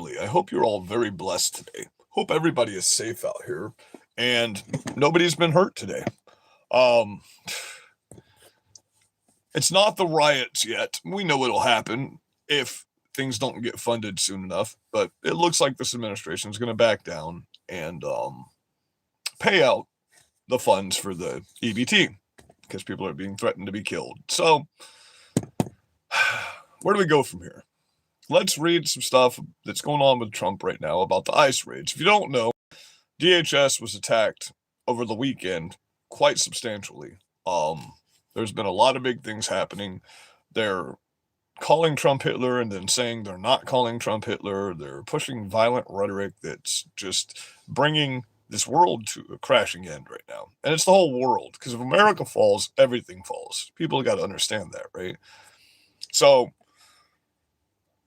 family. I hope you're all very blessed today. Hope everybody is safe out here and nobody's been hurt today. Um, it's not the riots yet. We know it'll happen if things don't get funded soon enough, but it looks like this administration is going to back down and pay out the funds for the EBT because people are being threatened to be killed. So, where do we go from here? Let's read some stuff that's going on with Trump right now about the ICE raids. If you don't know, DHS was attacked over the weekend quite substantially. There's been a lot of big things happening. They're calling Trump Hitler and then saying they're not calling Trump Hitler. They're pushing violent rhetoric that's just bringing this world to a crashing end right now. And it's the whole world, because if America falls, everything falls. People got to understand that, right? So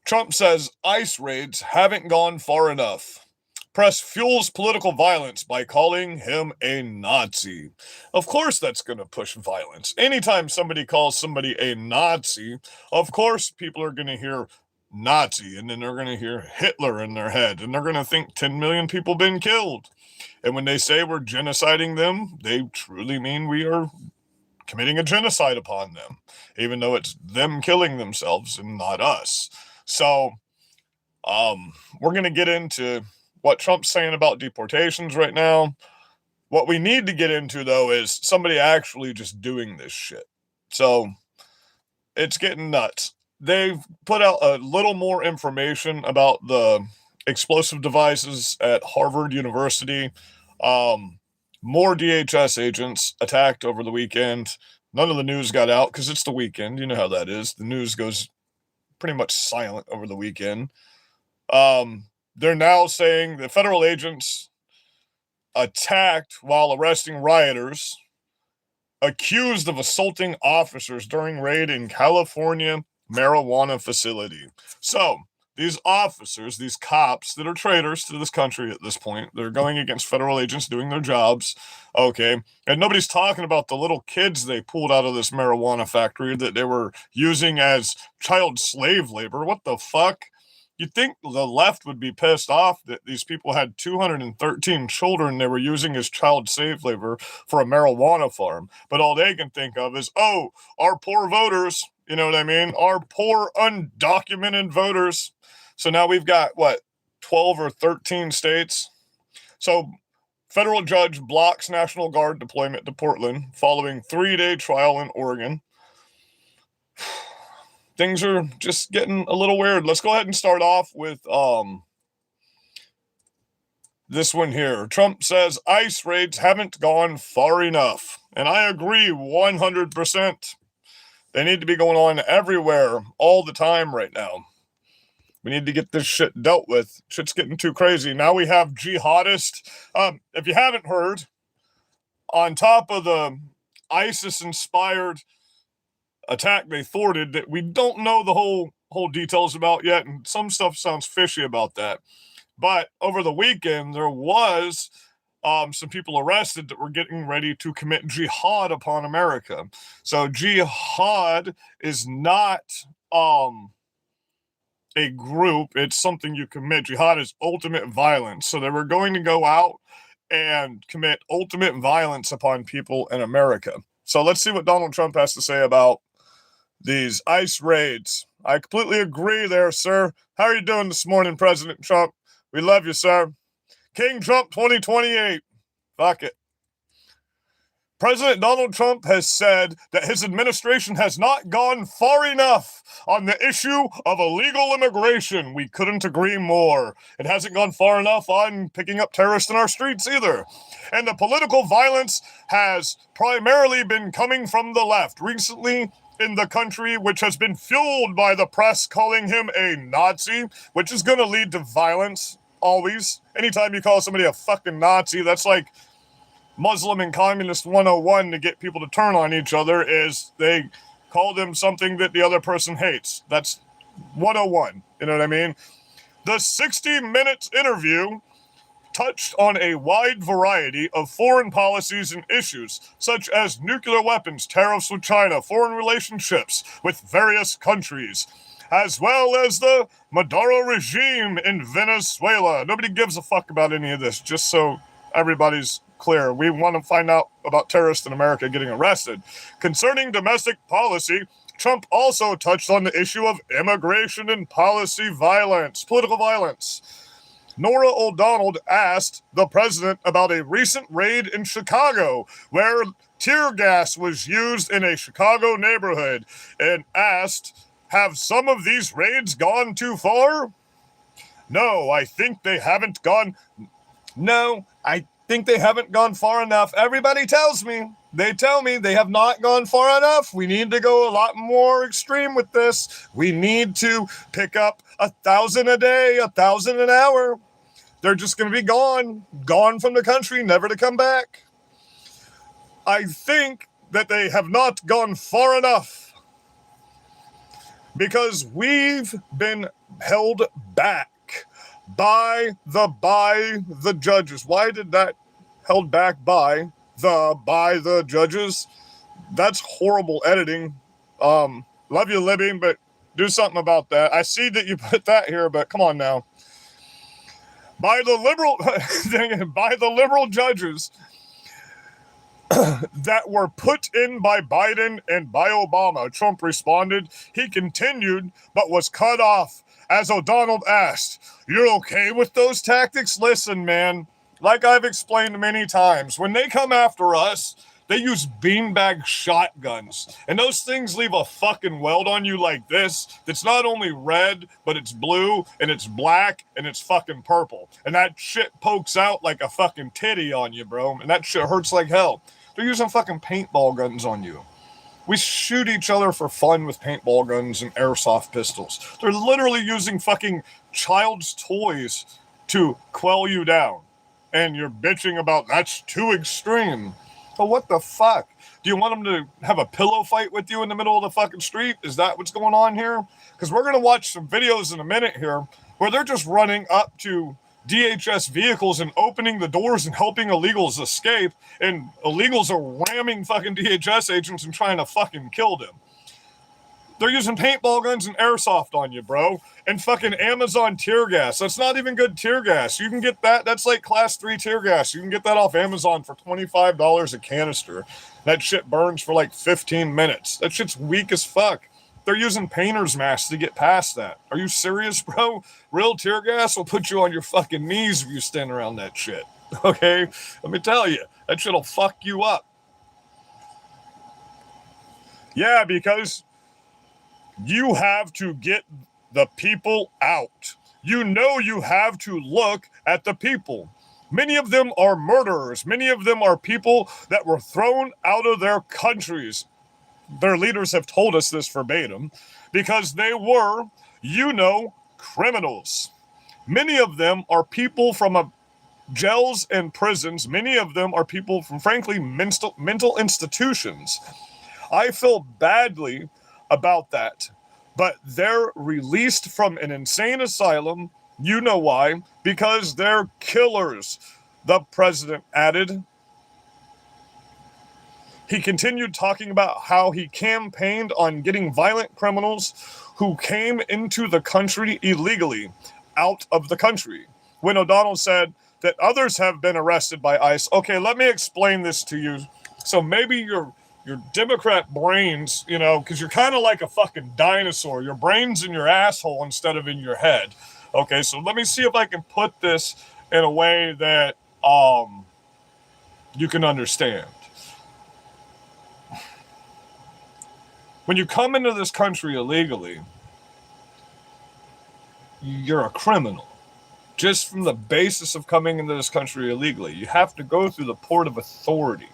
Trump says ICE raids haven't gone far enough. Press fuels political violence by calling him a Nazi. Of course that's going to push violence. Anytime somebody calls somebody a Nazi, of course people are going to hear Nazi, and then they're going to hear Hitler in their head, and they're going to think 10 million people been killed. And when they say we're genociding them, they truly mean we are committing a genocide upon them, even though it's them killing themselves and not us. So, we're going to get into what Trump's saying about deportations right now. What we need to get into, though, is somebody actually just doing this shit. So, it's getting nuts. They've put out a little more information about the explosive devices at Harvard University. More DHS agents attacked over the weekend. None of the news got out because it's the weekend. You know how that is. The news goes pretty much silent over the weekend. They're now saying the federal agents attacked while arresting rioters, accused of assaulting officers during raid in California marijuana facility. So these officers, these cops that are traitors to this country at this point, they're going against federal agents doing their jobs. Okay. And nobody's talking about the little kids they pulled out of this marijuana factory that they were using as child slave labor. What the fuck? You'd think the left would be pissed off that these people had 213 children they were using as child slave labor for a marijuana farm. But all they can think of is, oh, our poor voters. You know what I mean? Our poor undocumented voters. So now we've got, 12 or 13 states? So federal judge blocks National Guard deployment to Portland following 3-day trial in Oregon. Things are just getting a little weird. Let's go ahead and start off with this one here. Trump says ICE raids haven't gone far enough. And I agree 100%. They need to be going on everywhere all the time right now. We need to get this shit dealt with. Shit's getting too crazy. Now we have jihadists. If you haven't heard, on top of the ISIS-inspired attack they thwarted that we don't know the whole details about yet, and some stuff sounds fishy about that. But over the weekend, there was some people arrested that were getting ready to commit jihad upon America. So jihad is not a group, it's something you commit. Jihad is ultimate violence. So they were going to go out and commit ultimate violence upon people in America. So let's see what Donald Trump has to say about these ICE raids. I completely agree there, sir. How are you doing this morning, President Trump? We love you, sir. King Trump 2028. Fuck it. President Donald Trump has said that his administration has not gone far enough on the issue of illegal immigration. We couldn't agree more. It hasn't gone far enough on picking up terrorists in our streets either. And the political violence has primarily been coming from the left recently in the country, which has been fueled by the press calling him a Nazi, which is going to lead to violence always. Anytime you call somebody a fucking Nazi, that's like Muslim and Communist 101 to get people to turn on each other, is they call them something that the other person hates. That's 101. You know what I mean? The 60 Minutes interview touched on a wide variety of foreign policies and issues, such as nuclear weapons, tariffs with China, foreign relationships with various countries, as well as the Maduro regime in Venezuela. Nobody gives a fuck about any of this, just so everybody's clear. We want to find out about terrorists in America getting arrested. Concerning domestic policy, Trump also touched on the issue of immigration and policy violence, political violence. Norah O'Donnell asked the president about a recent raid in Chicago where tear gas was used in a Chicago neighborhood and asked, have some of these raids gone too far? No, I think they haven't gone far enough. Everybody tells me. They tell me they have not gone far enough. We need to go a lot more extreme with this. We need to pick up 1,000 a day, 1,000 an hour. They're just going to be gone from the country, never to come back. I think that they have not gone far enough because we've been held back by the judges. Why did that held back by the judges? That's horrible editing. Love you, Libby, but do something about that. I see that you put that here, but come on now. By the liberal judges that were put in by Biden and by Obama, Trump responded. He continued, but was cut off as O'Donnell asked, "You're okay with those tactics?" Listen, man, like I've explained many times, when they come after us, they use beanbag shotguns, and those things leave a fucking weld on you like this that's not only red, but it's blue, and it's black, and it's fucking purple. And that shit pokes out like a fucking titty on you, bro, and that shit hurts like hell. They're using fucking paintball guns on you. We shoot each other for fun with paintball guns and airsoft pistols. They're literally using fucking child's toys to quell you down. And you're bitching about that's too extreme. But what the fuck? Do you want them to have a pillow fight with you in the middle of the fucking street? Is that what's going on here? Because we're going to watch some videos in a minute here where they're just running up to DHS vehicles and opening the doors and helping illegals escape, and illegals are ramming fucking DHS agents and trying to fucking kill them. They're using paintball guns and airsoft on you, bro. And fucking Amazon tear gas. That's not even good tear gas. You can get that. That's like class 3 tear gas. You can get that off Amazon for $25 a canister. That shit burns for like 15 minutes. That shit's weak as fuck. They're using painter's masks to get past that. Are you serious, bro? Real tear gas will put you on your fucking knees if you stand around that shit. Okay? Let me tell you. That shit'll fuck you up. Yeah, because you have to get the people out. You know you have to look at the people. Many of them are murderers. Many of them are people that were thrown out of their countries. Their leaders have told us this verbatim because they were, criminals. Many of them are people from jails and prisons. Many of them are people from, frankly, mental institutions. I feel badly about that, but they're released from an insane asylum. You know why? Because they're killers, the president added. He continued talking about how he campaigned on getting violent criminals who came into the country illegally out of the country. When O'Donnell said that others have been arrested by ICE. Okay, let me explain this to you. So maybe your Democrat brains, because you're kind of like a fucking dinosaur. Your brain's in your asshole instead of in your head. Okay, so let me see if I can put this in a way that you can understand. When you come into this country illegally, you're a criminal. Just from the basis of coming into this country illegally, you have to go through the port of authority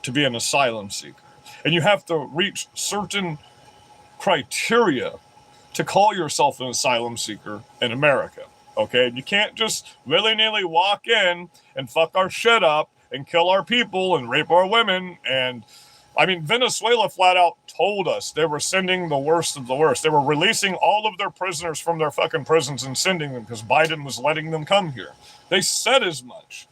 to be an asylum seeker. And you have to reach certain criteria to call yourself an asylum seeker in America. Okay? You can't just willy-nilly walk in and fuck our shit up and kill our people and rape our women. And Venezuela flat out told us they were sending the worst of the worst. They were releasing all of their prisoners from their fucking prisons and sending them because Biden was letting them come here. They said as much.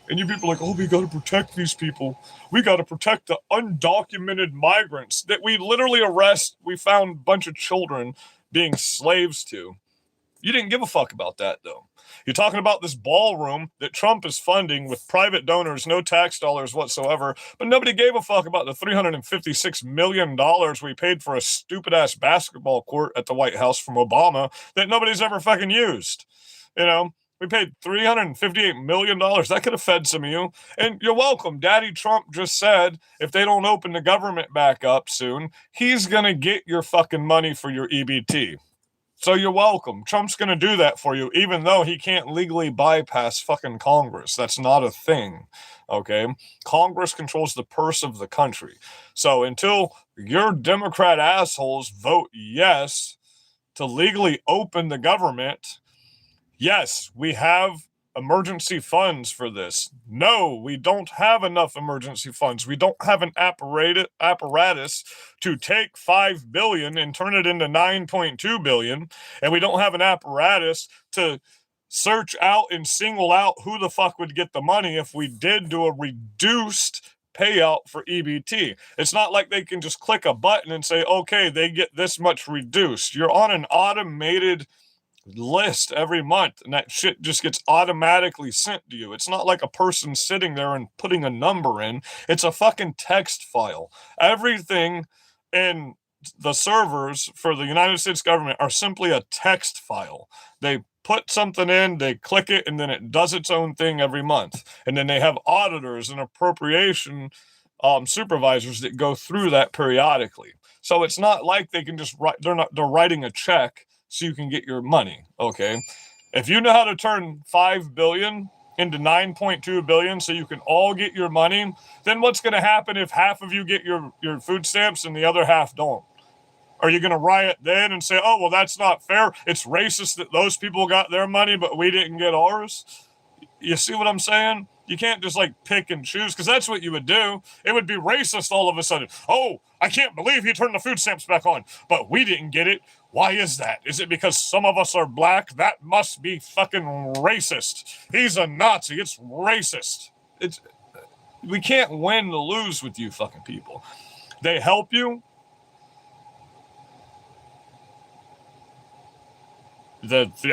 And you people are like, oh, we got to protect these people. We got to protect the undocumented migrants that we literally arrest. We found a bunch of children being slaves to. You didn't give a fuck about that, though. You're talking about this ballroom that Trump is funding with private donors, no tax dollars whatsoever, but nobody gave a fuck about the $356 million we paid for a stupid-ass basketball court at the White House from Obama that nobody's ever fucking used. You know, we paid $358 million. That could have fed some of you. And you're welcome. Daddy Trump just said if they don't open the government back up soon, he's going to get your fucking money for your EBT. So you're welcome. Trump's going to do that for you, even though he can't legally bypass fucking Congress. That's not a thing, okay? Congress controls the purse of the country. So until your Democrat assholes vote yes to legally open the government, yes, we have emergency funds for this. No, we don't have enough emergency funds. We don't have an apparatus to take $5 billion and turn it into $9.2 billion, and we don't have an apparatus to search out and single out who the fuck would get the money if we did do a reduced payout for EBT. It's not like they can just click a button and say, okay, they get this much reduced. You're on an automated list every month, and that shit just gets automatically sent to you. It's not like a person sitting there and putting a number in. It's a fucking text file. Everything in the servers for the United States government are simply a text file. They put something in, they click it, and then it does its own thing every month. And then they have auditors and appropriation supervisors that go through that periodically. So it's not like they can just write, they're writing a check so you can get your money, okay? If you know how to turn $5 billion into $9.2 billion so you can all get your money, then what's going to happen if half of you get your food stamps and the other half don't? Are you going to riot then and say, oh, well, that's not fair. It's racist that those people got their money, but we didn't get ours? You see what I'm saying? You can't just like pick and choose, because that's what you would do. It would be racist all of a sudden. Oh, I can't believe he turned the food stamps back on, but we didn't get it. Why is that? Is it because some of us are black? That must be fucking racist. He's a Nazi. It's racist. We can't win or lose with you fucking people. They help you.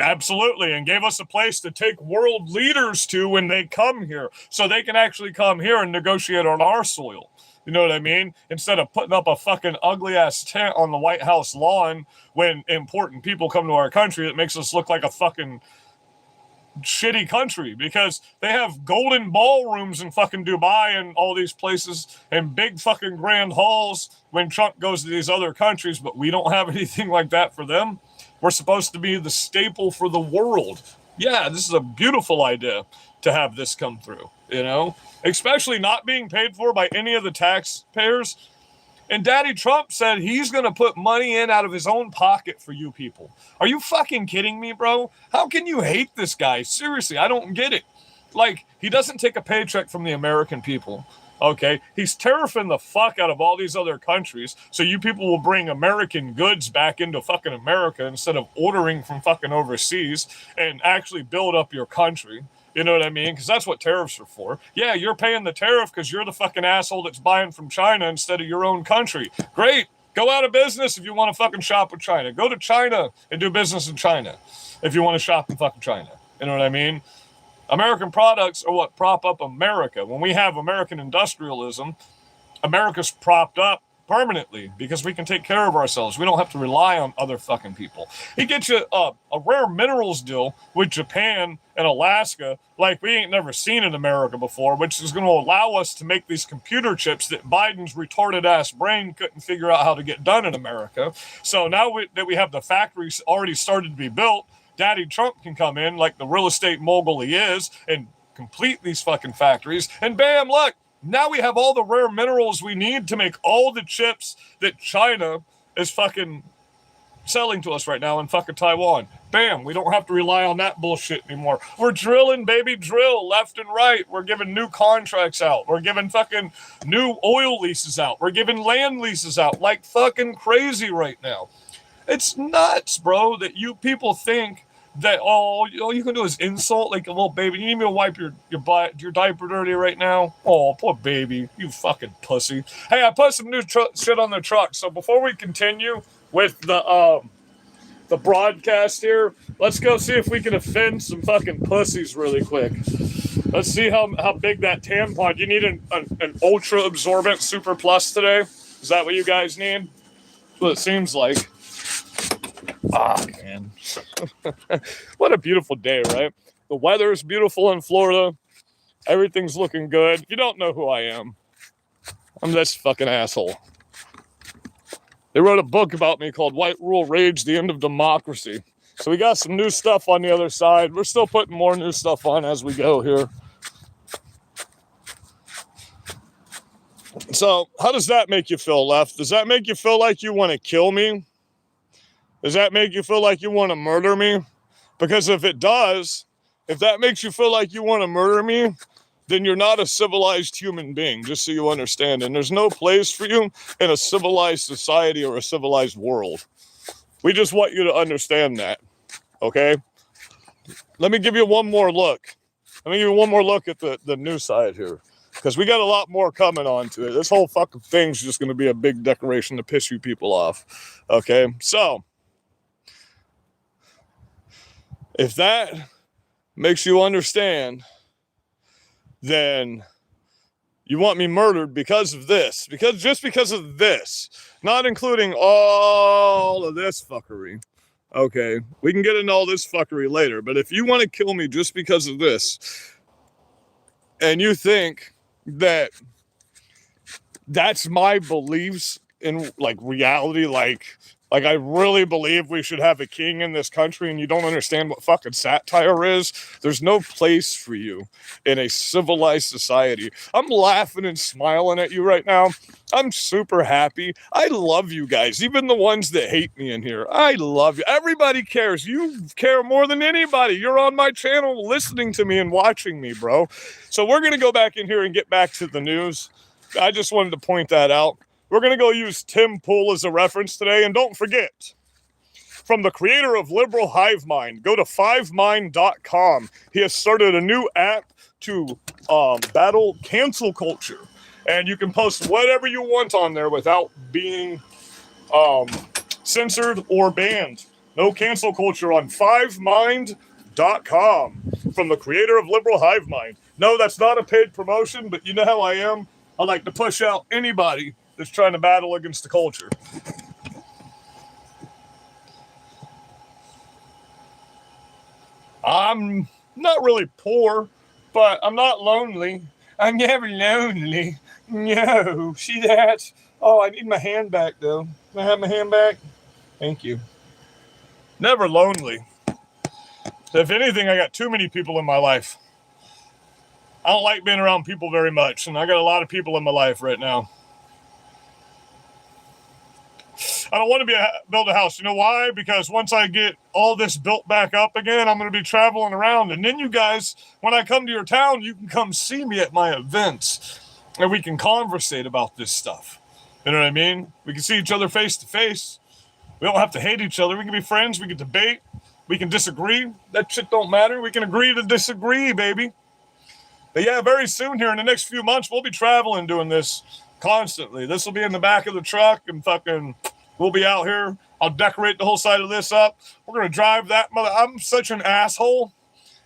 Absolutely, and gave us a place to take world leaders to when they come here, so they can actually come here and negotiate on our soil. You know what I mean? Instead of putting up a fucking ugly ass tent on the White House lawn when important people come to our country, it makes us look like a fucking shitty country, because they have golden ballrooms in fucking Dubai and all these places and big fucking grand halls when Trump goes to these other countries, but we don't have anything like that for them. We're supposed to be the staple for the world. Yeah, this is a beautiful idea to have this come through, you know, especially not being paid for by any of the taxpayers. And Daddy Trump said he's going to put money in out of his own pocket for you people. Are you fucking kidding me, bro? How can you hate this guy? Seriously, I don't get it. Like, he doesn't take a paycheck from the American people. Okay, he's tariffing the fuck out of all these other countries, so you people will bring American goods back into fucking America instead of ordering from fucking overseas and actually build up your country. You know what I mean? Because that's what tariffs are for. Yeah, you're paying the tariff because you're the fucking asshole that's buying from China instead of your own country. Great. Go out of business if you want to fucking shop with China. Go to China and do business in China if you want to shop in fucking China. You know what I mean? American products are what prop up America. When we have American industrialism, America's propped up permanently because we can take care of ourselves. We don't have to rely on other fucking people. He gets you a rare minerals deal with Japan and Alaska like we ain't never seen in America before, which is going to allow us to make these computer chips that Biden's retarded ass brain couldn't figure out how to get done in America. So now that we have the factories already started to be built, Daddy Trump can come in like the real estate mogul he is and complete these fucking factories. And bam, look, now we have all the rare minerals we need to make all the chips that China is fucking selling to us right now in fucking Taiwan. Bam, we don't have to rely on that bullshit anymore. We're drilling, baby, drill left and right. We're giving new contracts out. We're giving fucking new oil leases out. We're giving land leases out like fucking crazy right now. It's nuts, bro, that you people think that all you can do is insult like a little baby. You need me to wipe your diaper dirty right now? Oh, poor baby, you fucking pussy. Hey, I put some new shit on the truck. So before we continue with the the broadcast here. Let's go see if we can offend some fucking pussies really quick. Let's see how big that tampon. You need an ultra absorbent super plus today? Is that what you guys need? That's what it seems like. Ah, man. What a beautiful day, right? The weather is beautiful in Florida. Everything's looking good. You don't know who I am. I'm this fucking asshole. They wrote a book about me called White Rule Rage, The End of Democracy. So we got some new stuff on the other side. We're still putting more new stuff on as we go here. So how does that make you feel, Left? Does that make you feel like you want to kill me? Does that make you feel like you want to murder me? Because if it does, if that makes you feel like you want to murder me, then you're not a civilized human being, just so you understand. And there's no place for you in a civilized society or a civilized world. We just want you to understand that, okay? Let me give you one more look. Let me give you one more look at the new side here, because we got a lot more coming on to it. This whole fucking thing's just going to be a big decoration to piss you people off, okay? So, if that makes you understand, then you want me murdered because of this. Just because of this. Not including all of this fuckery. Okay, we can get into all this fuckery later, but if you want to kill me just because of this, and you think that that's my beliefs in, like, reality, like I really believe we should have a king in this country, and you don't understand what fucking satire is, there's no place for you in a civilized society. I'm laughing and smiling at you right now. I'm super happy. I love you guys, even the ones that hate me in here. I love you. Everybody cares. You care more than anybody. You're on my channel listening to me and watching me, bro. So we're going to go back in here and get back to the news. I just wanted to point that out. We're going to go use Tim Pool as a reference today. And don't forget, from the creator of Liberal Hive Mind, go to fivemind.com. He has started a new app to battle cancel culture. And you can post whatever you want on there without being censored or banned. No cancel culture on fivemind.com from the creator of Liberal Hive Mind. No, that's not a paid promotion, but you know how I am. I like to push out anybody that's trying to battle against the culture. I'm not really poor, but I'm not lonely. I'm never lonely. No, see that? Oh, I need my hand back, though. Can I have my hand back? Thank you. Never lonely. If anything, I got too many people in my life. I don't like being around people very much, and I got a lot of people in my life right now. I don't want to build a house. You know why? Because once I get all this built back up again, I'm going to be traveling around. And then you guys, when I come to your town, you can come see me at my events. And we can conversate about this stuff. You know what I mean? We can see each other face to face. We don't have to hate each other. We can be friends. We can debate. We can disagree. That shit don't matter. We can agree to disagree, baby. But yeah, very soon here in the next few months, we'll be traveling doing this constantly. This will be in the back of the truck and fucking we'll be out here. I'll decorate the whole side of this up. We're going to drive that mother. I'm such an asshole.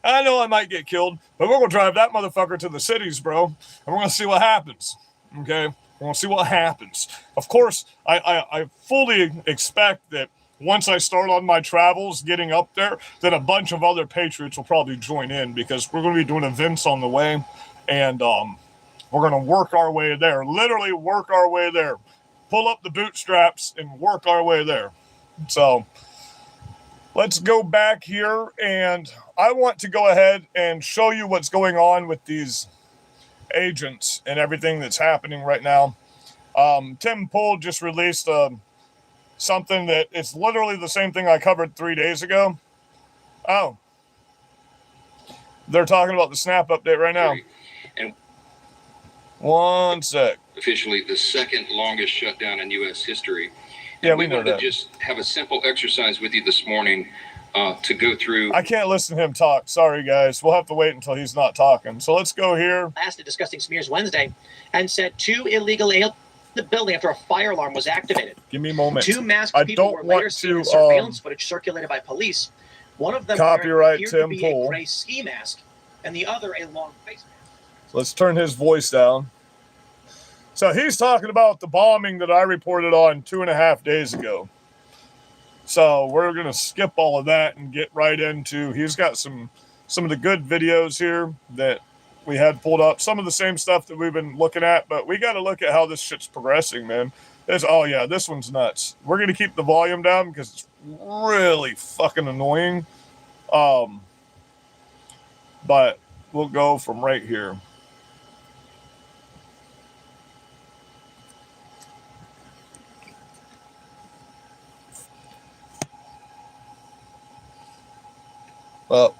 I know I might get killed, but we're going to drive that motherfucker to the cities, bro. And we're going to see what happens. Okay? We're going to see what happens. Of course, I fully expect that once I start on my travels getting up there, then a bunch of other patriots will probably join in because we're going to be doing events on the way. And we're going to work our way there. Literally work our way there. Pull up the bootstraps and work our way there. So let's go back here, and I want to go ahead and show you what's going on with these agents and everything that's happening right now. Tim Pool just released something that it's literally the same thing I covered 3 days ago. Oh. They're talking about the snap update right now. And one sec. Officially the second longest shutdown in U.S. history. Yeah, we know wanted that. to just have a simple exercise with you this morning to go through. I can't listen to him talk. Sorry, guys. We'll have to wait until he's not talking. So let's go here. Lasted discussing smears Wednesday and said two illegal aliens. the building after a fire alarm was activated. Give me a moment. Two masked people were later seen in surveillance footage circulated by police. One of them copyright appeared Tim to be Pool. a gray ski mask, and the other a long face mask. So let's turn his voice down. So he's talking about the bombing that I reported on 2.5 days ago. So we're going to skip all of that and get right into, he's got some of the good videos here that we had pulled up. Some of the same stuff that we've been looking at, but we got to look at how this shit's progressing, man. Oh yeah, this one's nuts. We're going to keep the volume down because it's really fucking annoying. But we'll go from right here. Well,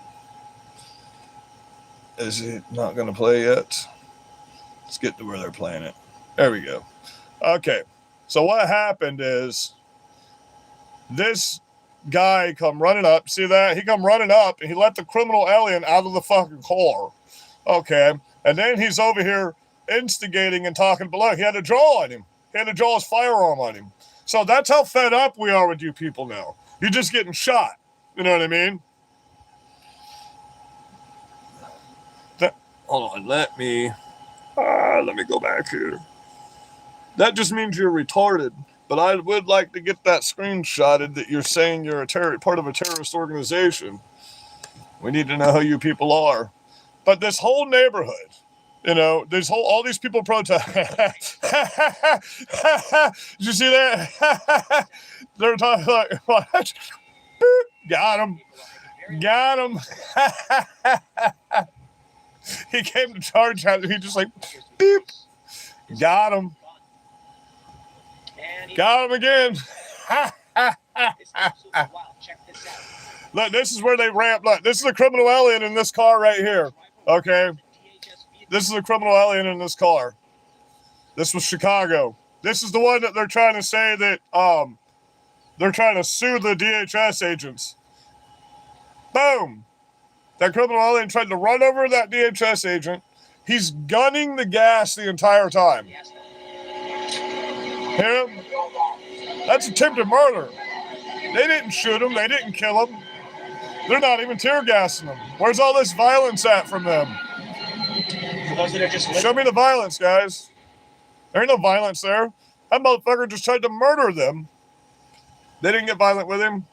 is it not going to play yet? Let's get to where they're playing it. There we go. Okay. So what happened is this guy come running up. See that? He come running up and he let the criminal alien out of the fucking car. Okay. And then he's over here instigating and talking. But look, he had a draw on him. He had to draw his firearm on him. So that's how fed up we are with you people now. You're just getting shot. You know what I mean? Hold on, let me go back here. That just means you're retarded, but I would like to get that screenshotted that you're saying you're part of a terrorist organization. We need to know who you people are. But this whole neighborhood, you know, all these people protest. Did you see that? They're talking like, what? Boop. Got him. Got him. He came to charge at him. He just like, beep. Got him. Got him again. Look, this is where they ramp. Look, this is a criminal alien in this car right here. Okay. This is a criminal alien in this car. This was Chicago. This is the one that they're trying to say that they're trying to sue the DHS agents. Boom. That criminal alien tried to run over that DHS agent. He's gunning the gas the entire time. Hear him? That's attempted murder. They didn't shoot him. They didn't kill him. They're not even tear gassing him. Where's all this violence at from them? For those that are just Show me the violence, guys. There ain't no violence there. That motherfucker just tried to murder them. They didn't get violent with him.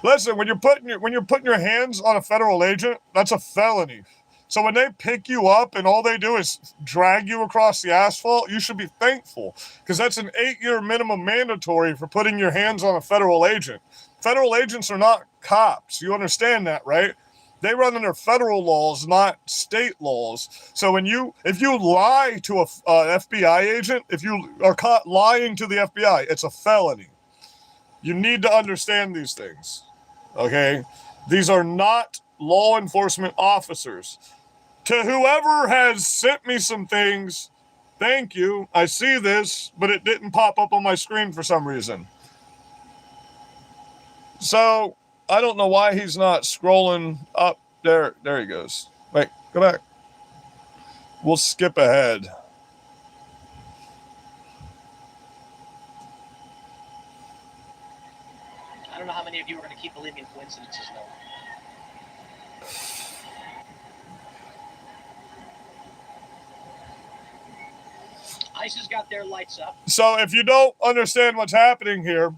Listen, when you're putting your hands on a federal agent, that's a felony. So when they pick you up and all they do is drag you across the asphalt, you should be thankful because that's an 8-year minimum mandatory for putting your hands on a federal agent. Federal agents are not cops. You understand that, right? They run under federal laws, not state laws. So if you lie to a FBI agent, if you are caught lying to the FBI, it's a felony. You need to understand these things, okay? These are not law enforcement officers. To whoever has sent me some things, thank you. I see this, but it didn't pop up on my screen for some reason. So, I don't know why he's not scrolling up. There he goes. Wait, go back. We'll skip ahead. I don't know how many of you are going to keep believing in coincidences, though. ICE has got their lights up. So if you don't understand what's happening here,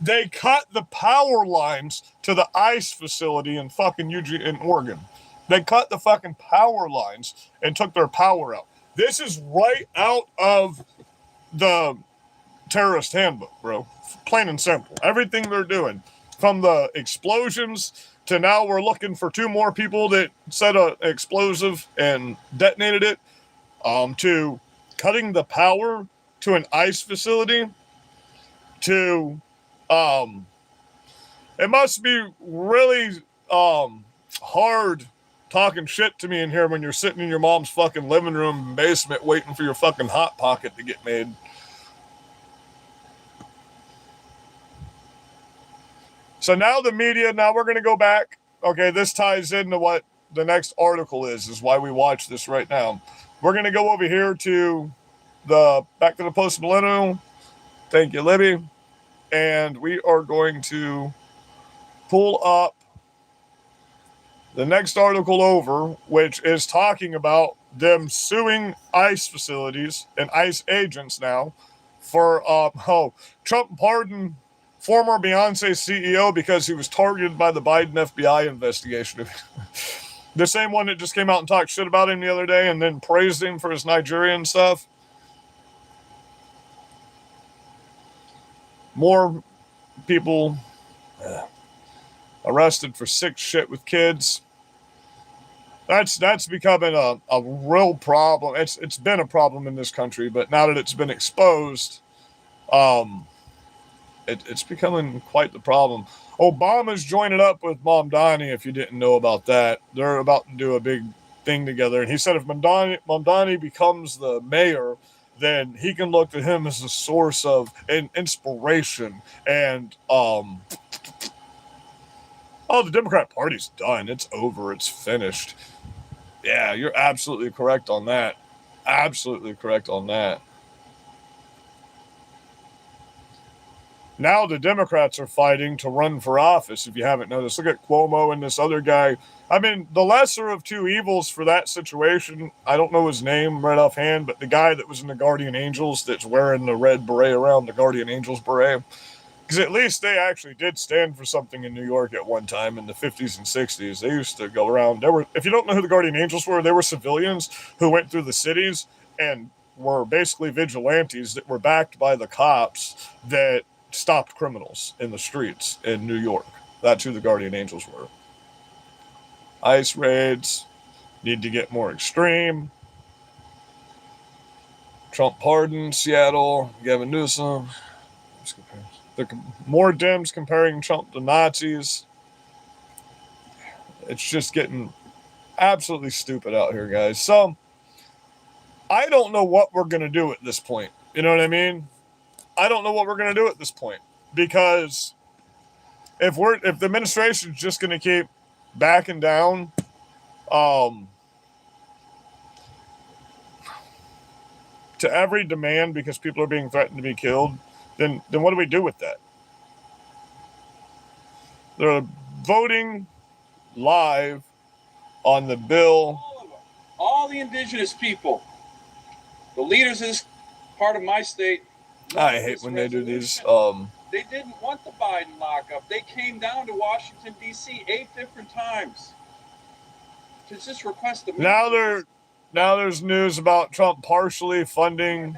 they cut the power lines to the ICE facility in fucking Eugene, in Oregon. They cut the fucking power lines and took their power out. This is right out of the terrorist handbook, bro. Plain and simple. Everything they're doing, from the explosions to now we're looking for 2 more people that set an explosive and detonated it, to cutting the power to an ICE facility, to it must be really hard talking shit to me in here when you're sitting in your mom's fucking living room basement waiting for your fucking Hot Pocket to get made. So now the media, now we're going to go back. Okay, this ties into what the next article is why we watch this right now. we're going to go over here to back to the post-millennial. Thank you, Libby. And we are going to pull up the next article over, which is talking about them suing ICE facilities and ICE agents now for, Trump pardoned former Beyonce CEO because he was targeted by the Biden FBI investigation. The same one that just came out and talked shit about him the other day and then praised him for his Nigerian stuff. More people arrested for sick shit with kids. That's becoming a real problem. It's been a problem in this country, but now that it's been exposed, it's becoming quite the problem. Obama's joining up with Mamdani, if you didn't know about that. They're about to do a big thing together. And he said if Mamdani becomes the mayor, then he can look to him as a source of inspiration. And, the Democrat Party's done. It's over. It's finished. Yeah, you're absolutely correct on that. Absolutely correct on that. Now the Democrats are fighting to run for office, if you haven't noticed. Look at Cuomo and this other guy. I mean, the lesser of two evils for that situation, I don't know his name right offhand, but the guy that was in the Guardian Angels that's wearing the red beret around the Guardian Angels beret. Because at least they actually did stand for something in New York at one time in the 50s and 60s. They used to go around. If you don't know who the Guardian Angels were, they were civilians who went through the cities and were basically vigilantes that were backed by the cops that stopped criminals in the streets in New York. That's who the Guardian Angels were. ICE raids need to get more extreme. Trump pardon, Seattle, Gavin Newsom. More Dems comparing Trump to Nazis. It's just getting absolutely stupid out here, guys. So, I don't know what we're going to do at this point. You know what I mean? I don't know what we're going to do at this point. Because if the administration is just going to keep backing down, to every demand because people are being threatened to be killed, then what do we do with that? They're voting live on the bill. All the indigenous people, the leaders of this part of my state. I hate when they do these. They didn't want the Biden lockup. They came down to Washington, D.C. 8 different times to just request the. Now there's news about Trump partially funding.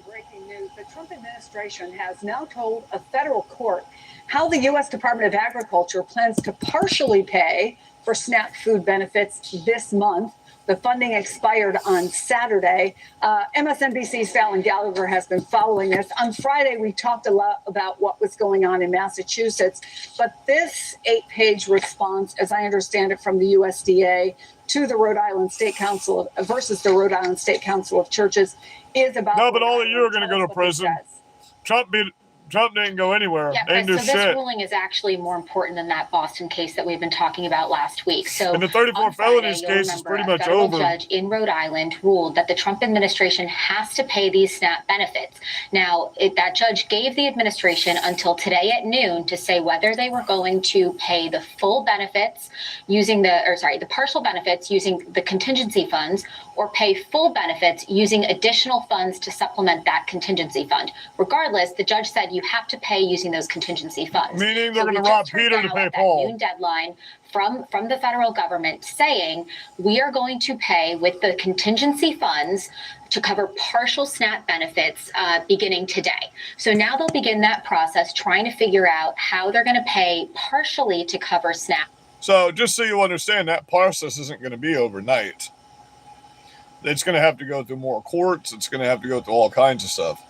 Breaking news: the Trump administration has now told a federal court how the U.S. Department of Agriculture plans to partially pay for SNAP food benefits this month. The funding expired on Saturday. MSNBC's Fallon Gallagher has been following this. On Friday, we talked a lot about what was going on in Massachusetts. But this 8-page response, as I understand it from the USDA to the Rhode Island State Council versus the Rhode Island State Council of Churches is about. No, but all of you are going to go to prison. Trump didn't go anywhere. Yeah, Chris, so this ruling is actually more important than that Boston case that we've been talking about last week. So and the 34 felonies case is pretty much over. A judge in Rhode Island ruled that the Trump administration has to pay these SNAP benefits. Now, that judge gave the administration until today at noon to say whether they were going to pay the full benefits using the partial benefits using the contingency funds, or pay full benefits using additional funds to supplement that contingency fund. Regardless, the judge said you have to pay using those contingency funds. Meaning they're going to rob Peter to pay Paul. Noon deadline from the federal government saying we are going to pay with the contingency funds to cover partial SNAP benefits beginning today. So now they'll begin that process trying to figure out how they're going to pay partially to cover SNAP. So just so you understand, that process isn't going to be overnight. It's going to have to go through more courts. It's going to have to go through all kinds of stuff.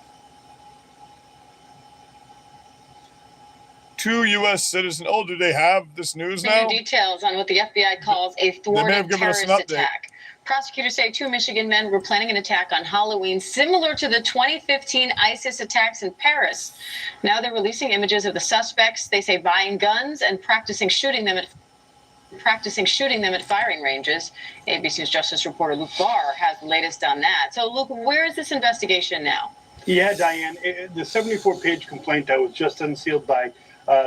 2 U.S. citizens. Oh, do they have this news now? Details on what the FBI calls a thwarted terrorist attack. Prosecutors say 2 Michigan men were planning an attack on Halloween similar to the 2015 ISIS attacks in Paris. Now they're releasing images of the suspects. They say buying guns and practicing shooting them at. practicing shooting them at firing ranges. ABC's Justice reporter Luke Barr has the latest on that. So, Luke, where is this investigation now? Yeah, Diane, the 74-page complaint that was just unsealed by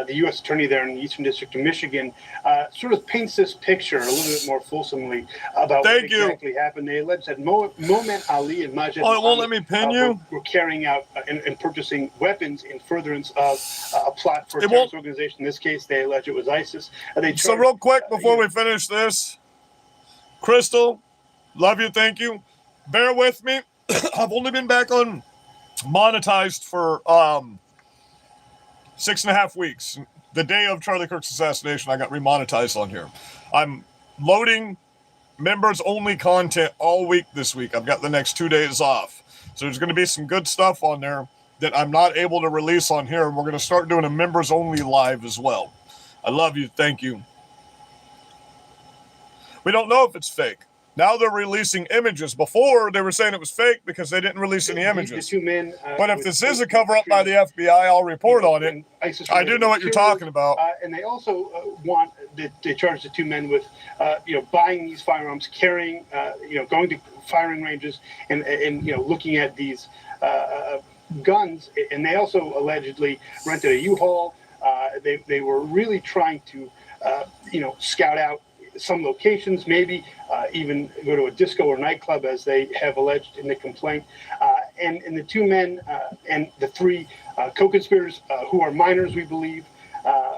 the U.S. attorney there in the Eastern District of Michigan sort of paints this picture a little bit more fulsomely about what exactly happened. They allege that Mohamed Ali and Majid were carrying out and purchasing weapons in furtherance of a plot for a terrorist organization. In this case, they allege it was ISIS. So real quick before we finish this, Crystal, love you, thank you. Bear with me. I've only been back on monetized for 6.5 weeks. The day of Charlie Kirk's assassination, I got remonetized on here. I'm loading members only content all week this week. I've got the next 2 days off. So there's going to be some good stuff on there that I'm not able to release on here. And we're going to start doing a members only live as well. I love you. Thank you. We don't know if it's fake. Now they're releasing images. Before, they were saying it was fake because they didn't release any images. The two men, but if this is a cover-up by the FBI, I'll report on it. I do know what you're talking about. And they also they charge the two men with, buying these firearms, carrying, going to firing ranges and looking at these guns. And they also allegedly rented a U-Haul. They were really trying to, scout out some locations, maybe even go to a disco or nightclub, as they have alleged in the complaint. And the two men and the three co-conspirators, who are minors, we believe,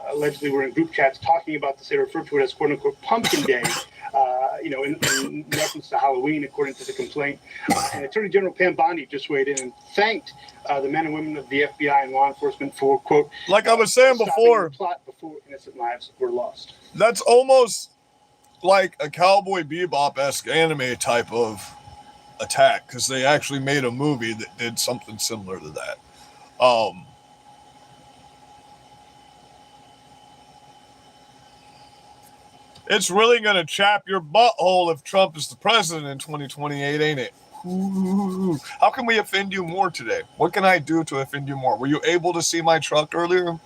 allegedly were in group chats talking about this. They referred to it as "quote-unquote" Pumpkin Day, in reference to Halloween, according to the complaint. And Attorney General Pam Bondi just weighed in and thanked the men and women of the FBI and law enforcement for, quote, like I was saying before, the plot before innocent lives were lost. That's almost like a Cowboy Bebop-esque anime type of attack, because they actually made a movie that did something similar to that. It's really going to chap your butthole if Trump is the president in 2028, ain't it? Ooh. How can we offend you more today? What can I do to offend you more? Were you able to see my truck earlier?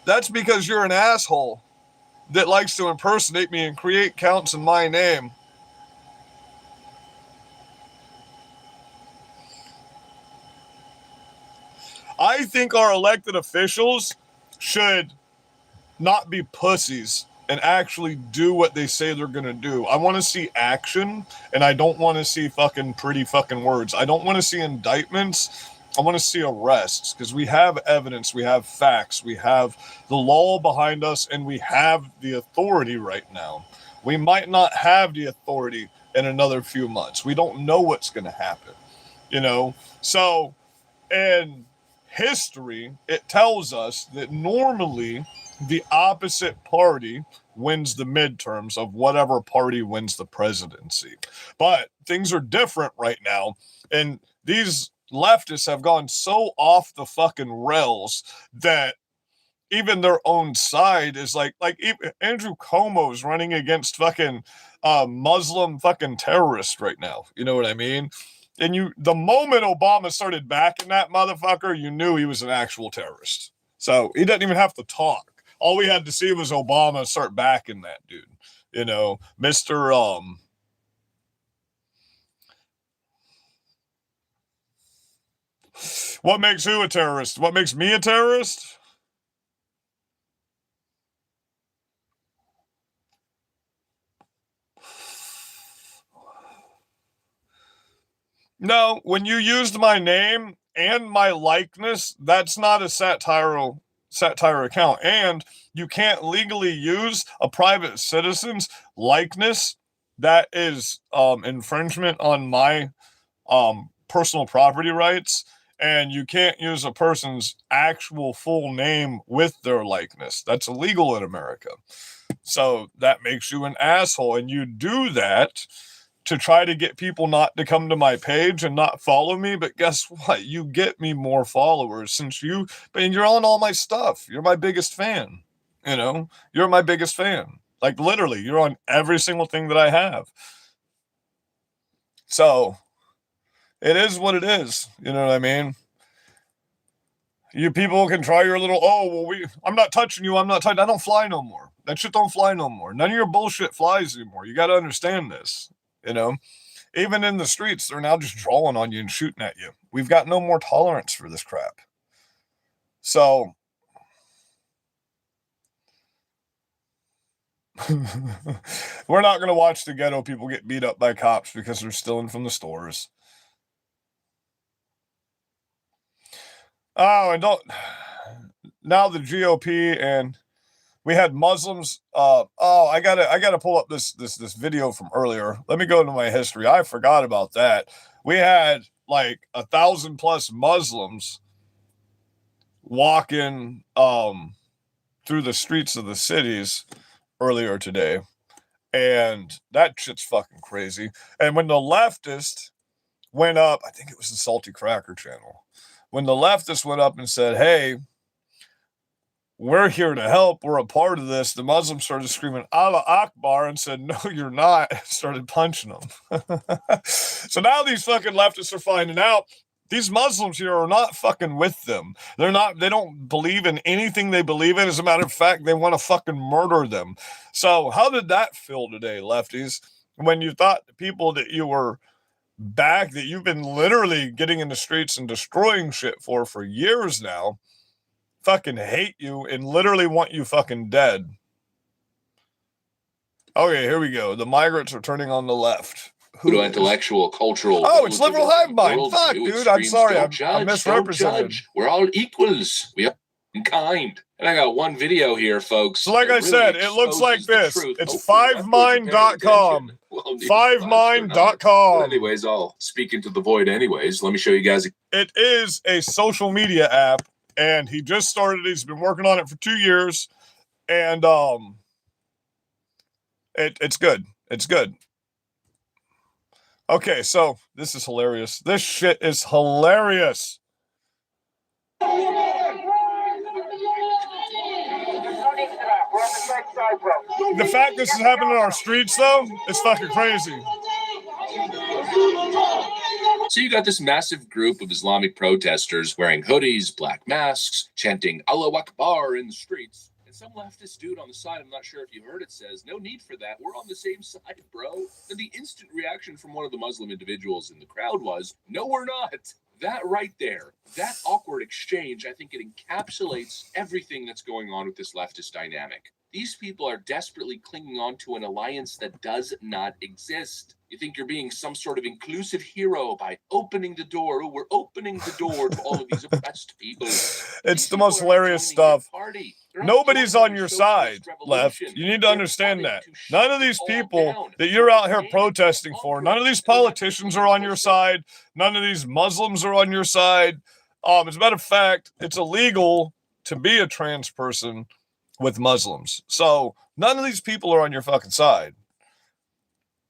That's because you're an asshole that likes to impersonate me and create accounts in my name. I think our elected officials should not be pussies and actually do what they say they're going to do. I want to see action, and I don't want to see fucking pretty fucking words. I don't want to see indictments. I want to see arrests, because we have evidence, we have facts, we have the law behind us, and we have the authority right now. We might not have the authority in another few months. We don't know what's going to happen, So, in history, it tells us that normally the opposite party wins the midterms of whatever party wins the presidency. But things are different right now, and these leftists have gone so off the fucking rails that even their own side is like even Andrew Cuomo's running against fucking Muslim fucking terrorists right now. You know what I mean? And the moment Obama started backing that motherfucker, you knew he was an actual terrorist. So he doesn't even have to talk. All we had to see was Obama start backing that dude. Mr. What makes who a terrorist? What makes me a terrorist? No, when you used my name and my likeness, that's not a satire account. And you can't legally use a private citizen's likeness. That is infringement on my personal property rights. And you can't use a person's actual full name with their likeness. That's illegal in America. So that makes you an asshole. And you do that to try to get people not to come to my page and not follow me. But guess what? You get me more followers since you're on all my stuff. You're my biggest fan. You're my biggest fan. Like literally, you're on every single thing that I have. So it is what it is. You know what I mean? You people can try your little, oh, well, I'm not touching you. I'm not touching. I don't fly no more. That shit don't fly no more. None of your bullshit flies anymore. You got to understand this, you know? Even in the streets, they're now just drawing on you and shooting at you. We've got no more tolerance for this crap. So, we're not going to watch the ghetto people get beat up by cops because they're stealing from the stores. Oh, and now the GOP and we had Muslims. I gotta pull up this video from earlier. Let me go into my history. I forgot about that. We had like 1,000+ Muslims walking through the streets of the cities earlier today, and that shit's fucking crazy. And when the leftist went up, I think it was the Salty Cracker channel, when the leftists went up and said, hey, we're here to help, we're a part of this, the Muslims started screaming Allah Akbar and said, no, you're not, and started punching them. So now these fucking leftists are finding out these Muslims here are not fucking with them. They don't believe in anything they believe in. As a matter of fact, they want to fucking murder them. So how did that feel today, lefties? When you thought the people that you were back, that you've been literally getting in the streets and destroying shit for years now, fucking hate you and literally want you fucking dead. Okay, here we go. The migrants are turning on the left. To intellectual, cultural. Oh, it's liberal hive mind. Fuck, dude. I'm sorry. I'm misrepresented. We're all equals. We are kind. And I got one video here, folks. So like I said, it looks like this. It's 5mind.com. 5mind.com. Anyways, I'll speak into the void anyways. Let me show you guys. It is a social media app, and he just started. He's been working on it for 2 years, and it's good. It's good. Okay, so this is hilarious. This shit is hilarious. The fact this is happening in our streets, though, is fucking crazy. So you got this massive group of Islamic protesters wearing hoodies, black masks, chanting Allahu Akbar in the streets. And some leftist dude on the side, I'm not sure if you heard it, says, no need for that. We're on the same side, bro. And the instant reaction from one of the Muslim individuals in the crowd was, no, we're not. That right there, that awkward exchange, I think it encapsulates everything that's going on with this leftist dynamic. These people are desperately clinging on to an alliance that does not exist. You think you're being some sort of inclusive hero by opening the door. Oh, we're opening the door to all of these oppressed people. It's the most hilarious stuff. Nobody's on your side, left. You need to understand that. None of these people that you're out here protesting for, none of these politicians are on your side. None of these Muslims are on your side. As a matter of fact, it's illegal to be a trans person with Muslims. So none of these people are on your fucking side.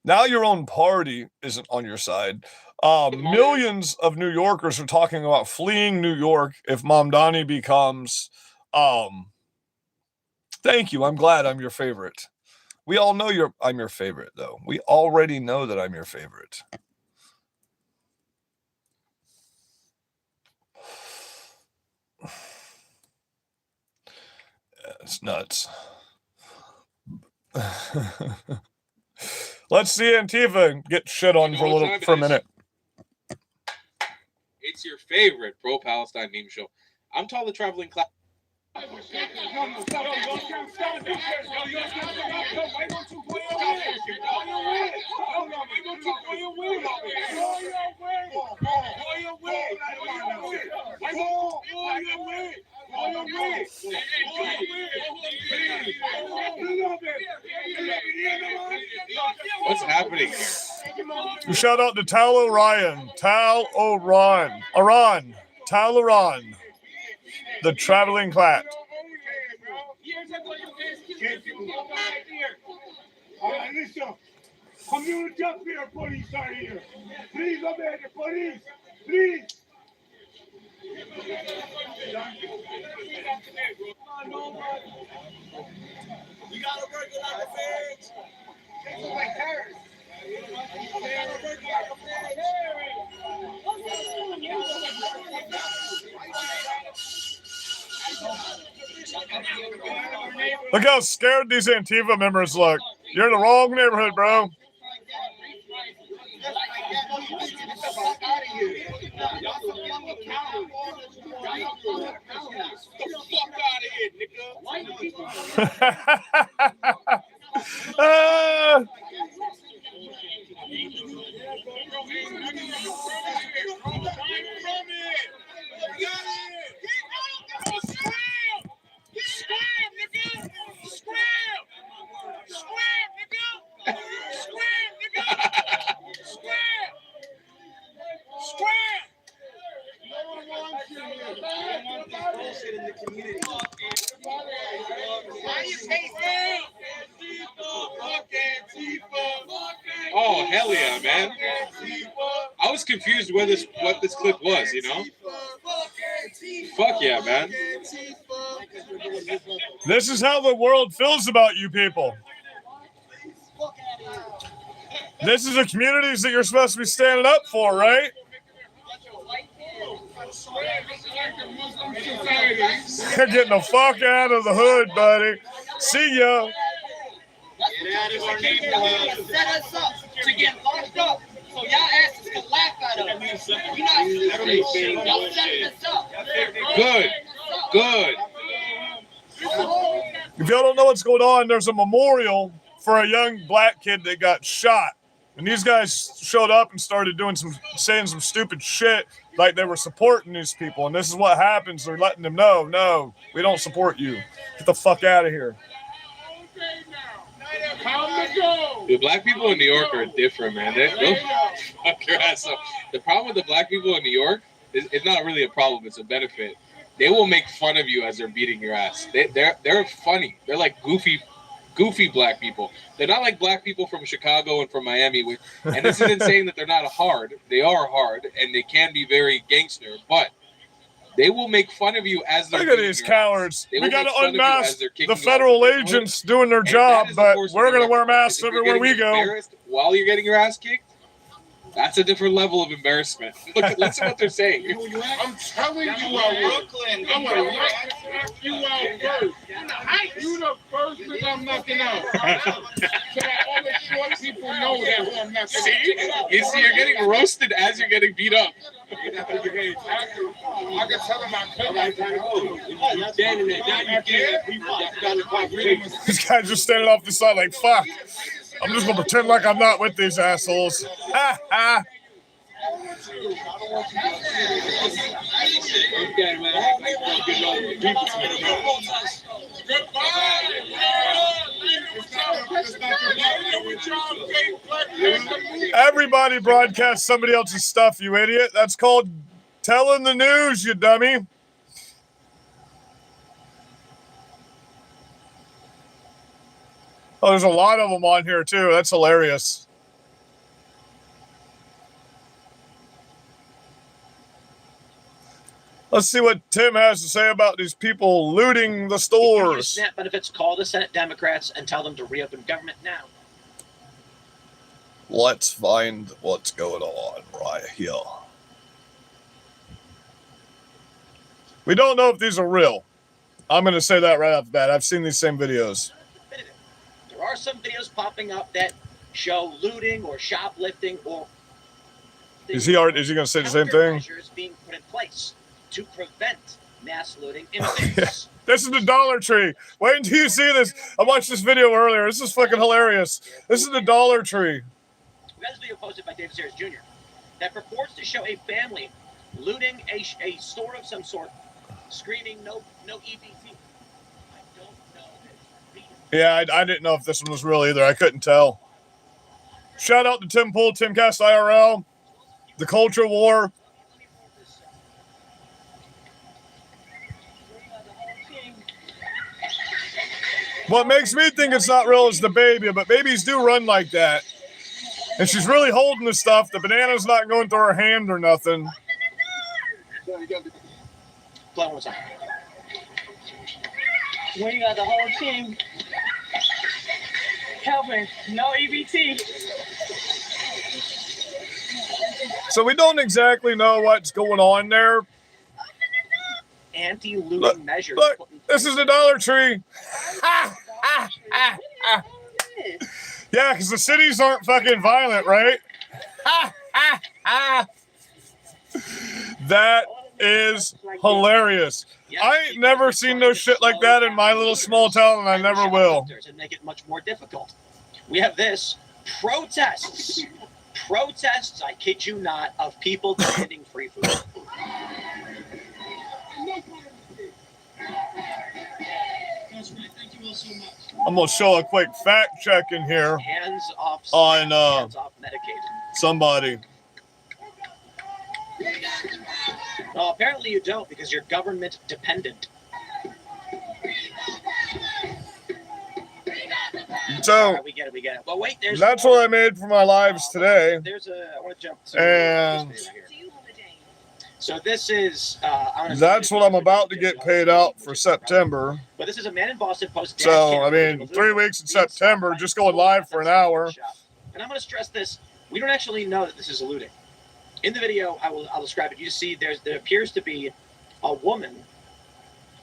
Now your own party isn't on your side. Millions of New Yorkers are talking about fleeing New York if Mamdani becomes... Thank you. I'm glad I'm your favorite. We all know I'm your favorite, though. We already know that I'm your favorite. It's nuts. Let's see Antifa get shit on for a minute. It's your favorite pro-Palestine meme show. I'm Tall the Traveling Class. What's happening here? Shout out to Tal Orion. Tal Orion. The traveling clat. Community up here, police are here. Please obey the police. Please. We gotta work it like a feds. It's like terrorists. Look how scared these Antifa members look. You're in the wrong neighborhood, bro. Oh, hell yeah, man. I was confused what this clip was, you know? Fuck yeah, man. This is how the world feels about you people. This is the communities that you're supposed to be standing up for, right? You're getting the fuck out of the hood, buddy. See ya. Set us up to get locked up so y'all asses can laugh at us. You're not setting us up. Good. Good. If y'all don't know what's going on, there's a memorial for a young black kid that got shot. And these guys showed up and started saying some stupid shit like they were supporting these people. And this is what happens. They're letting them know, no, we don't support you. Get the fuck out of here. The black people in New York are different, man. They'll fuck your ass up. The problem with the black people in New York is it's not really a problem. It's a benefit. They will make fun of you as they're beating your ass. They're funny. They're like goofy black people. They're not like black people from Chicago and from Miami. And this isn't saying that they're not hard. They are hard, and they can be very gangster, but they will make fun of you as they're. Look at these cowards. We got to unmask the federal agents doing their job, is, but course, we're going to wear masks everywhere we go. While you're getting your ass kicked, that's a different level of embarrassment. Listen what they're saying. I'm telling you, Brooklyn. I'm gonna knock you out first. You the first that I'm knocking out. So that all the short people know that who I'm knocking out. You see, you're getting roasted as you're getting beat up. I can tell them I couldn't. This guy's just standing off the side like, fuck. I'm just going to pretend like I'm not with these assholes. Ha ha. Everybody broadcasts somebody else's stuff, you idiot. That's called telling the news, you dummy. Oh, there's a lot of them on here, too. That's hilarious. Let's see what Tim has to say about these people looting the stores. SNAP benefits, call the Senate Democrats and tell them to reopen government now. Let's find what's going on right here. We don't know if these are real. I'm going to say that right off the bat. I've seen these same videos. There are some videos popping up that show looting or shoplifting or is he going to say the same thing? Measures being put in place to prevent mass looting in cities. This is the Dollar Tree. Wait until you see this. I watched this video earlier. This is fucking hilarious. This is the Dollar Tree. We got this video posted by David Sears Jr. that purports to show a family looting a store of some sort, screaming no EBT. Yeah, I didn't know if this one was real either. I couldn't tell. Shout out to Tim Pool, Timcast IRL, the Culture War. What makes me think it's not real is the baby, but babies do run like that. And she's really holding the stuff. The banana's not going through her hand or nothing. Play one time. We got the whole team helping. No EBT. So we don't exactly know what's going on there. anti-looting measures. Look, this is the Dollar Tree. Yeah, because the cities aren't fucking violent, right? That is hilarious. I ain't never seen no shit like that in my little small town, and I never will. And make it much more difficult. We have this protests. Protests, I kid you not, of people demanding free food. I'm gonna show a quick fact check in here Hands off medicated. Somebody. Well, apparently you don't because you're government dependent. So right, we get it. Well, wait, that's what I made for my lives today. I want to jump. And so this is. That's what I'm about to get paid out for September. But this is a man in Boston post. So I mean, 3 weeks in September, just going live for an hour. And I'm going to stress this: we don't actually know that this is looting. In the video, I'll describe it. You see, there appears to be a woman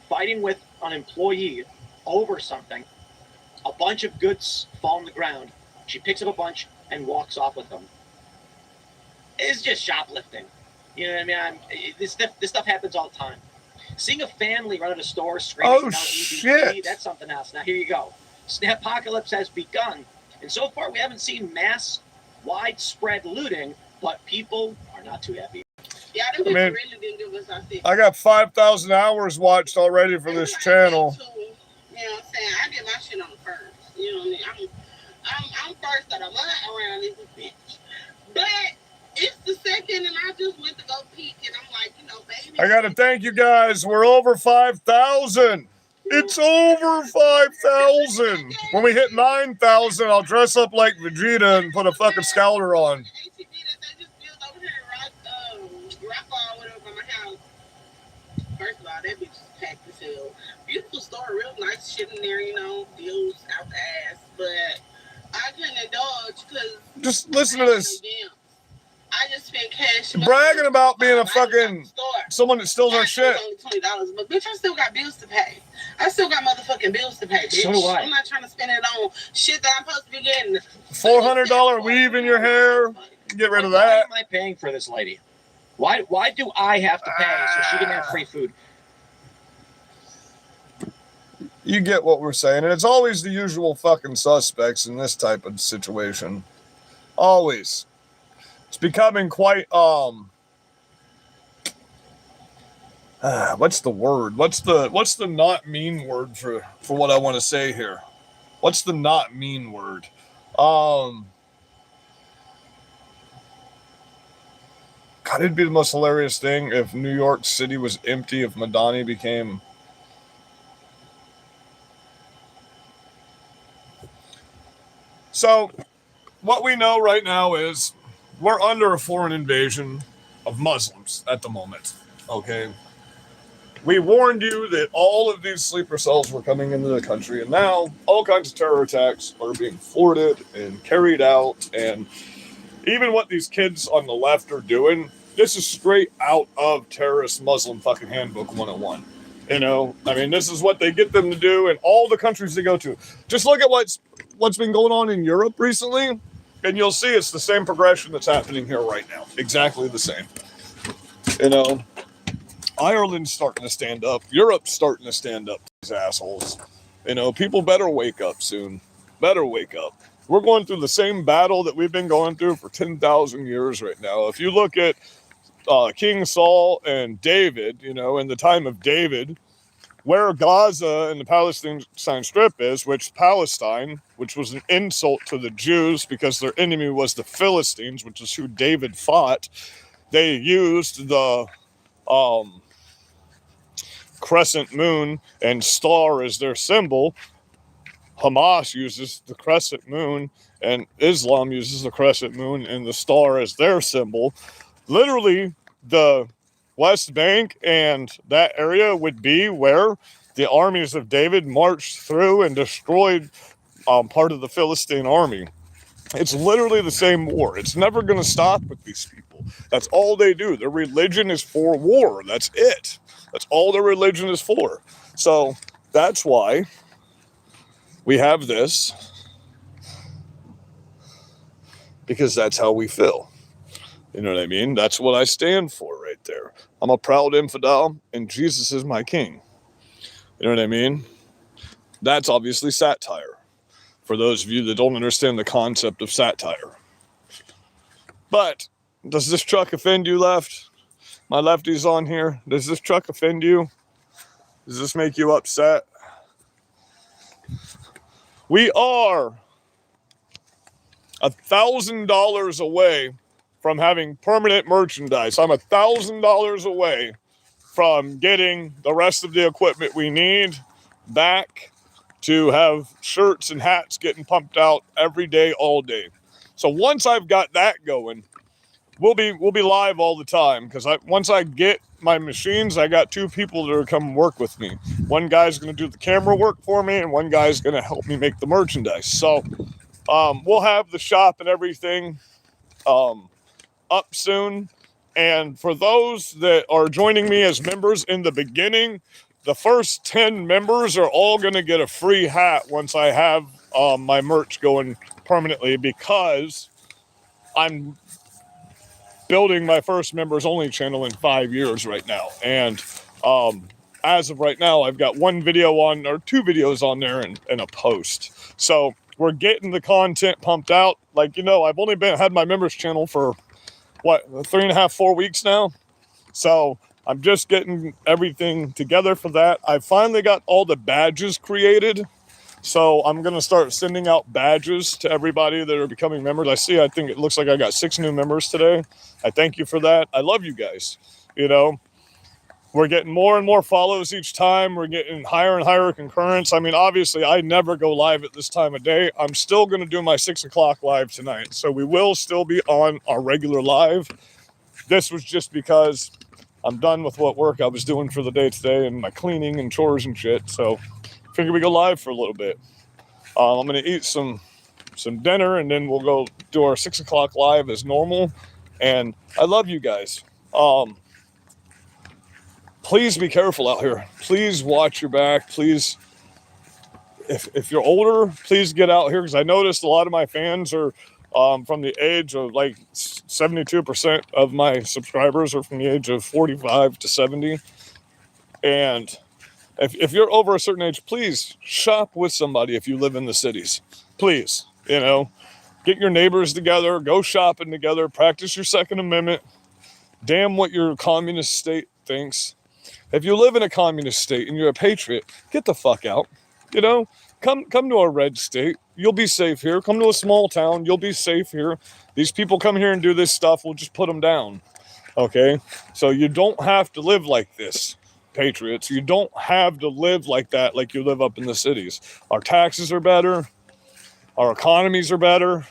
fighting with an employee over something. A bunch of goods fall on the ground. She picks up a bunch and walks off with them. It's just shoplifting. You know what I mean? This stuff happens all the time. Seeing a family run out of store screaming "Oh about shit!" EBT, that's something else. Now here you go. Snapocalypse has begun, and so far we haven't seen mass, widespread looting, but people are not too happy. Yeah, I mean, really didn't give us our thing. I got 5,000 hours watched already for this channel. You know what I'm saying? I did my shit on the first. You know what I mean? I'm first of the month around this bitch. But it's the second, and I just went to go peek, and I'm like, you know, baby. I gotta thank you guys. We're over 5,000. It's over 5,000. When we hit 9,000, I'll dress up like Vegeta and put a fucking scouter on. First of all, that bitch is packed as hell. Beautiful store, real nice shit in there, you know, deals out the ass. But I couldn't indulge because. Just listen to this. I just spent cash. Bragging about being a fucking someone that steals our shit. Only $20, but bitch, I still got bills to pay. I still got motherfucking bills to pay, bitch. So do I. I'm not trying to spend it on shit that I'm supposed to be getting. $400 weave in your hair. Get rid of Why that. am I paying for this lady? Why do I have to pay so she can have free food? You get what we're saying, and it's always the usual fucking suspects in this type of situation. Always. It's becoming quite what's the word? What's the not mean word for what I want to say here? What's the not mean word? God, it'd be the most hilarious thing if New York City was empty, if Madani became... So, what we know right now is we're under a foreign invasion of Muslims at the moment, okay? We warned you that all of these sleeper cells were coming into the country, and now all kinds of terror attacks are being thwarted and carried out, and even what these kids on the left are doing, this is straight out of terrorist Muslim fucking handbook 101. You know, I mean, this is what they get them to do in all the countries they go to. Just look at what's been going on in Europe recently, and you'll see it's the same progression that's happening here right now. Exactly the same. You know, Ireland's starting to stand up. Europe's starting to stand up to these assholes. You know, people better wake up soon. Better wake up. We're going through the same battle that we've been going through for 10,000 years right now. If you look at King Saul and David, you know, in the time of David, where Gaza and the Palestine Strip is, which Palestine, which was an insult to the Jews because their enemy was the Philistines, which is who David fought, they used the crescent moon and star as their symbol. Hamas uses the crescent moon, and Islam uses the crescent moon and the star as their symbol. Literally, the West Bank and that area would be where the armies of David marched through and destroyed part of the Philistine army. It's literally the same war. It's never going to stop with these people. That's all they do. Their religion is for war. That's it. That's all their religion is for. So that's why we have this, because that's how we feel. You know what I mean? That's what I stand for right there. I'm a proud infidel, and Jesus is my king. You know what I mean? That's obviously satire, for those of you that don't understand the concept of satire. But does this truck offend you, left? My lefties on here, does this truck offend you? Does this make you upset? We are $1,000 away from having permanent merchandise. I'm $1,000 away from getting the rest of the equipment we need back to have shirts and hats getting pumped out every day, all day. So once I've got that going, we'll be live all the time, because once I get my machines, I got 2 people that are come work with me. One guy's going to do the camera work for me, and one guy's going to help me make the merchandise. So we'll have the shop and everything up soon. And for those that are joining me as members in the beginning, the first 10 members are all going to get a free hat once I have my merch going permanently, because I'm building my first members only channel in 5 years right now. And as of right now, I've got 1 video on, or 2 videos on there, and a post. So we're getting the content pumped out. Like, I've only had my members channel for 3.5, 4 weeks now. So I'm just getting everything together for that. I finally got all the badges created. So I'm going to start sending out badges to everybody that are becoming members. I think it looks like I got 6 new members today. I thank you for that. I love you guys. We're getting more and more follows each time. We're getting higher and higher concurrence. I mean, obviously, I never go live at this time of day. I'm still going to do my 6 o'clock live tonight. So we will still be on our regular live. This was just because I'm done with what work I was doing for the day today and my cleaning and chores and shit. So I figured we go live for a little bit. I'm going to eat some dinner, and then we'll go do our 6 o'clock live as normal. And I love you guys. Please be careful out here. Please watch your back. Please, if you're older, please get out here, because I noticed a lot of my fans are from the age of, like, 72% of my subscribers are from the age of 45 to 70. And if you're over a certain age, please shop with somebody if you live in the cities. Please, get your neighbors together, go shopping together, practice your Second Amendment. Damn what your communist state thinks. If you live in a communist state and you're a patriot, get the fuck out. Come to a red state. You'll be safe here. Come to a small town. You'll be safe here. These people come here and do this stuff. We'll just put them down. Okay? So you don't have to live like this, patriots. You don't have to live like that, like you live up in the cities. Our taxes are better. Our economies are better.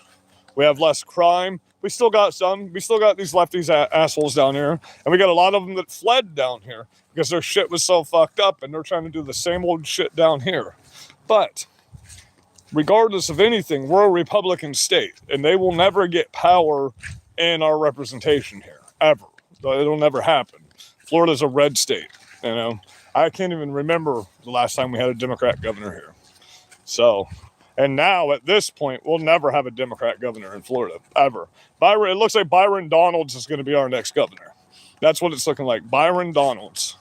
We have less crime. We still got some. We still got these lefties assholes down here. And we got a lot of them that fled down here because their shit was so fucked up, and they're trying to do the same old shit down here. But regardless of anything, we're a Republican state, and they will never get power in our representation here, ever. It'll never happen. Florida's a red state, I can't even remember the last time we had a Democrat governor here. So, and now at this point, we'll never have a Democrat governor in Florida, ever. It looks like Byron Donalds is going to be our next governor. That's what it's looking like, Byron Donalds.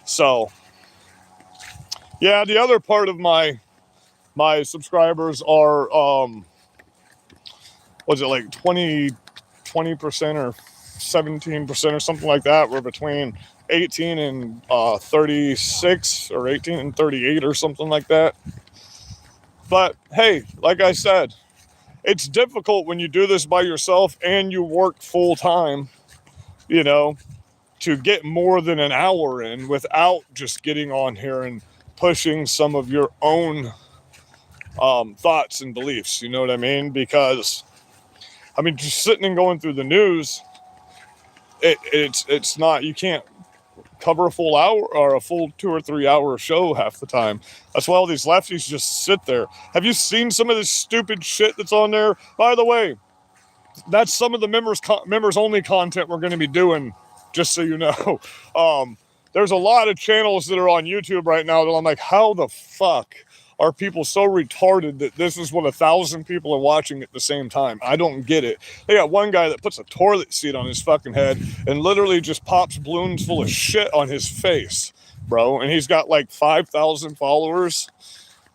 So, yeah, the other part of my subscribers are, was it like 20% or 17% or something like that? We're between 18 and 36 or 18 and 38 or something like that. But hey, like I said, it's difficult when you do this by yourself and you work full time, to get more than an hour in without just getting on here and pushing some of your own thoughts and beliefs. You know what I mean? Because, just sitting and going through the news, it's not, you can't cover a full hour or a full 2 or 3 hour show half the time. That's why all these lefties just sit there. Have you seen some of this stupid shit that's on there? By the way, that's some of the members only content we're going to be doing, just so you know. There's a lot of channels that are on YouTube right now that I'm like, how the fuck are people so retarded that this is what 1,000 people are watching at the same time? I don't get it. They got one guy that puts a toilet seat on his fucking head and literally just pops balloons full of shit on his face, bro. And he's got like 5,000 followers.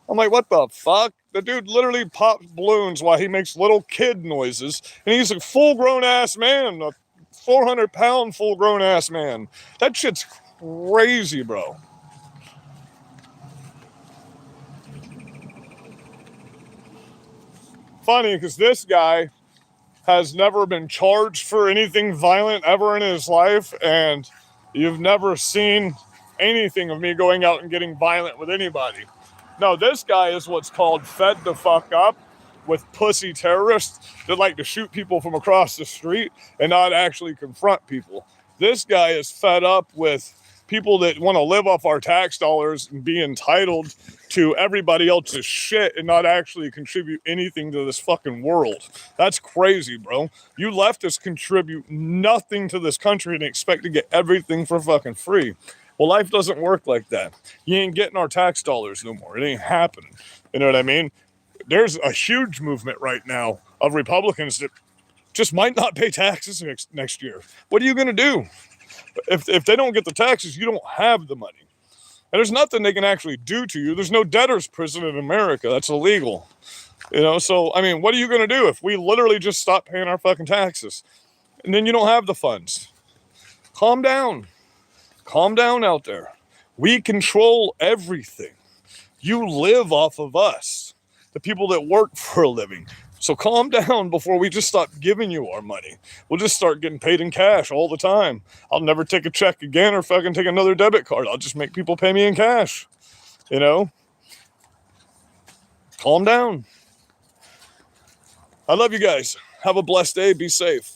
I'm like, what the fuck? The dude literally pops balloons while he makes little kid noises. And he's a full-grown ass man, a 400-pound full-grown ass man. That shit's crazy, bro. Funny, because this guy has never been charged for anything violent ever in his life, and you've never seen anything of me going out and getting violent with anybody. No, this guy is what's called fed the fuck up with pussy terrorists that like to shoot people from across the street and not actually confront people. This guy is fed up with people that want to live off our tax dollars and be entitled to everybody else's shit and not actually contribute anything to this fucking world. That's crazy, bro. You leftists contribute nothing to this country and expect to get everything for fucking free. Well, life doesn't work like that. You ain't getting our tax dollars no more. It ain't happening. You know what I mean? There's a huge movement right now of Republicans that just might not pay taxes next year. What are you going to do? If they don't get the taxes, you don't have the money. And there's nothing they can actually do to you. There's no debtor's prison in America. That's illegal. You know, so, I mean, what are you going to do if we literally just stop paying our fucking taxes? And then you don't have the funds. Calm down. Calm down out there. We control everything. You live off of us, the people that work for a living. So calm down before we just stop giving you our money. We'll just start getting paid in cash all the time. I'll never take a check again or fucking take another debit card. I'll just make people pay me in cash. You know? Calm down. I love you guys. Have a blessed day. Be safe.